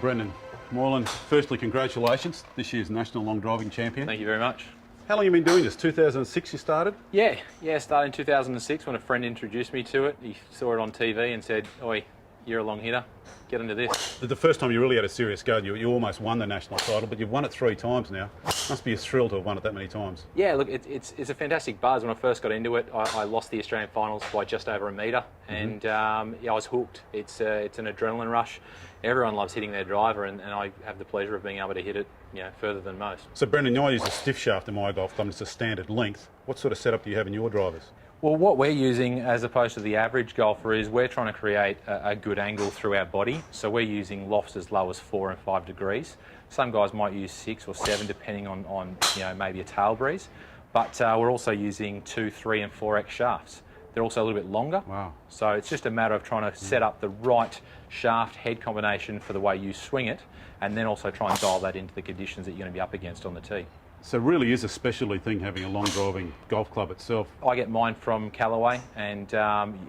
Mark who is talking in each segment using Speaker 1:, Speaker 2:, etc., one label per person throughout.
Speaker 1: Brendan Moylan, firstly, congratulations. This year's National Long Driving Champion.
Speaker 2: Thank you very much.
Speaker 1: How long have you been doing this? 2006 you started?
Speaker 2: Yeah, started in 2006 when a friend introduced me to it. He saw it on TV and said, "Oi, you're a long hitter, get into this."
Speaker 1: The first time you really had a serious go, you almost won the national title, but you've won it 3 times now. Must be a thrill to have won it that many times.
Speaker 2: Yeah, look, it's a fantastic buzz. When I first got into it, I lost the Australian finals by just over a metre, and yeah, I was hooked. It's an adrenaline rush. Everyone loves hitting their driver, and I have the pleasure of being able to hit it, further than most.
Speaker 1: So Brendan, I use a stiff shaft in my golf club. It's a standard length. What sort of setup do you have in your drivers?
Speaker 2: Well, what we're using as opposed to the average golfer is we're trying to create a good angle through our body. So we're using lofts as low as 4 and 5 degrees. Some guys might use 6 or 7 depending on maybe a tail breeze. But we're also using 2, 3 and 4x shafts. They're also a little bit longer.
Speaker 1: Wow.
Speaker 2: So it's just a matter of trying to set up the right shaft head combination for the way you swing it, and then also try and dial that into the conditions that you're going to be up against on the tee.
Speaker 1: So it really is a specialty thing having a long driving golf club itself.
Speaker 2: I get mine from Callaway, and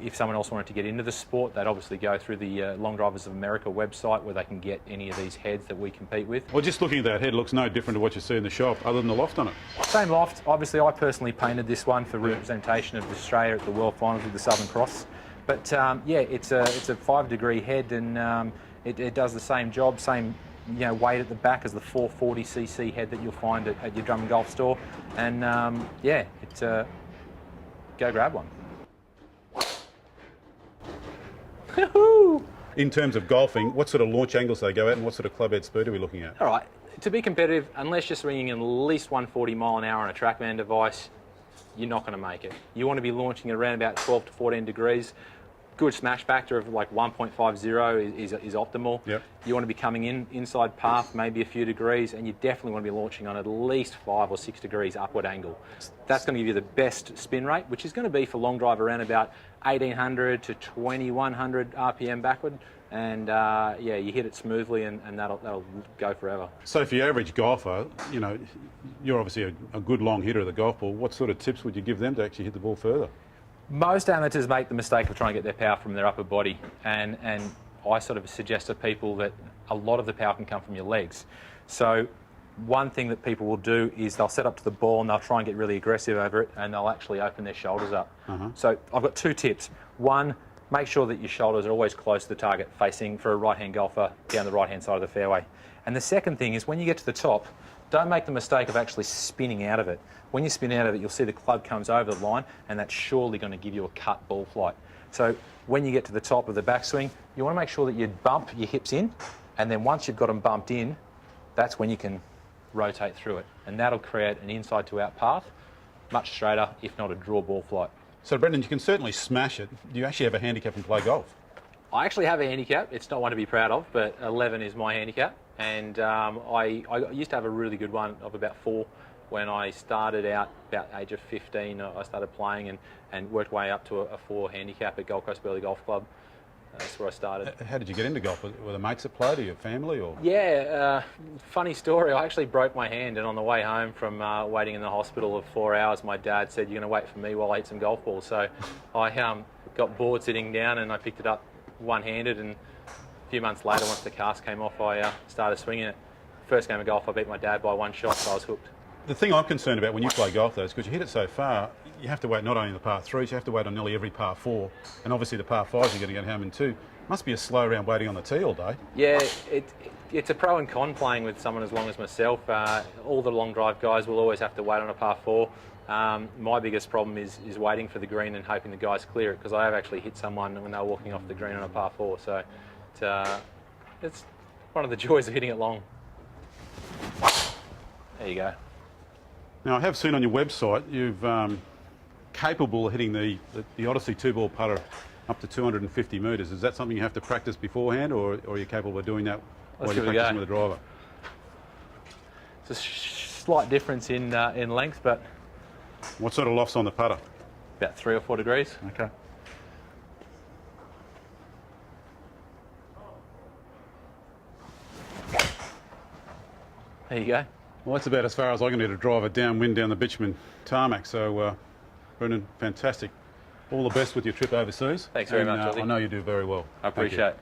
Speaker 2: if someone else wanted to get into the sport, they'd obviously go through the Long Drivers of America website where they can get any of these heads that we compete with.
Speaker 1: Well, just looking at that head, it looks no different to what you see in the shop, other than the loft on it.
Speaker 2: Same loft. Obviously, I personally painted this one for representation of Australia at the World Finals with the Southern Cross. But yeah, it's a 5-degree head, and it does the same job, same weight at the back as the 440cc head that you'll find at your drum and golf store. And yeah, go grab one.
Speaker 1: In terms of golfing, what sort of launch angles do they go at, and what sort of club head speed are we looking at?
Speaker 2: All right, to be competitive, unless you're swinging at least 140 mile an hour on a TrackMan device, you're not going to make it. You want to be launching at around about 12 to 14 degrees. Good smash factor of like 1.50 is optimal.
Speaker 1: Yep.
Speaker 2: You want to be coming in inside path, maybe a few degrees, and you definitely want to be launching on at least 5 or 6 degrees upward angle. That's going to give you the best spin rate, which is going to be for long drive around about 1800 to 2100 RPM backward. And yeah, you hit it smoothly, and that'll go forever.
Speaker 1: So for your average golfer, you're obviously a good long hitter of the golf ball. What sort of tips would you give them to actually hit the ball further?
Speaker 2: Most amateurs make the mistake of trying to get their power from their upper body, and I sort of suggest to people that a lot of the power can come from your legs. So one thing that people will do is they'll set up to the ball and they'll try and get really aggressive over it, and they'll actually open their shoulders up. So I've got 2 tips. One, make sure that your shoulders are always close to the target, facing, for a right-hand golfer, down the right-hand side of the fairway. And the second thing is when you get to the top, don't make the mistake of actually spinning out of it. When you spin out of it, you'll see the club comes over the line, and that's surely going to give you a cut ball flight. So when you get to the top of the backswing, you want to make sure that you bump your hips in, and then once you've got them bumped in, that's when you can rotate through it. And that'll create an inside to out path, much straighter, if not a draw ball flight.
Speaker 1: So Brendan, you can certainly smash it. Do you actually have a handicap and play golf?
Speaker 2: I actually have a handicap. It's not one to be proud of, but 11 is my handicap. And I used to have a really good one of about 4 when I started out about age of 15. I started playing and worked way up to a 4 handicap at Gold Coast Burleigh Golf Club. That's where I started.
Speaker 1: How did you get into golf? Were the mates that played, or your family? Or?
Speaker 2: Yeah, funny story. I actually broke my hand, and on the way home from waiting in the hospital of 4 hours, my dad said, "You're going to wait for me while I eat some golf balls." So I got bored sitting down, and I picked it up one-handed, and a few months later, once the cast came off, I started swinging it. First game of golf, I beat my dad by 1 shot, so I was hooked.
Speaker 1: The thing I'm concerned about when you play golf, though, is because you hit it so far, you have to wait not only the par 3s, you have to wait on nearly every par 4, and obviously the par 5s you're going to get home in 2. Must be a slow round waiting on the tee all day.
Speaker 2: Yeah, it's a pro and con playing with someone as long as myself. All the long drive guys will always have to wait on a par 4. My biggest problem is waiting for the green and hoping the guys clear it, because I have actually hit someone when they were walking off the green on a par 4. So it's one of the joys of hitting it long. There you go.
Speaker 1: Now, I have seen on your website you've capable of hitting the Odyssey 2-ball putter up to 250 metres. Is that something you have to practice beforehand, or are you capable of doing that while you're practicing with the driver?
Speaker 2: It's a slight difference in length, but...
Speaker 1: What sort of loft's on the putter?
Speaker 2: About 3 or 4 degrees.
Speaker 1: Okay.
Speaker 2: There you go.
Speaker 1: Well, that's about as far as I'm going to drive it downwind down the bitumen tarmac. So, Brendan, fantastic. All the best with your trip overseas.
Speaker 2: Thanks very much, Ozzy.
Speaker 1: I know you do very well.
Speaker 2: I appreciate it.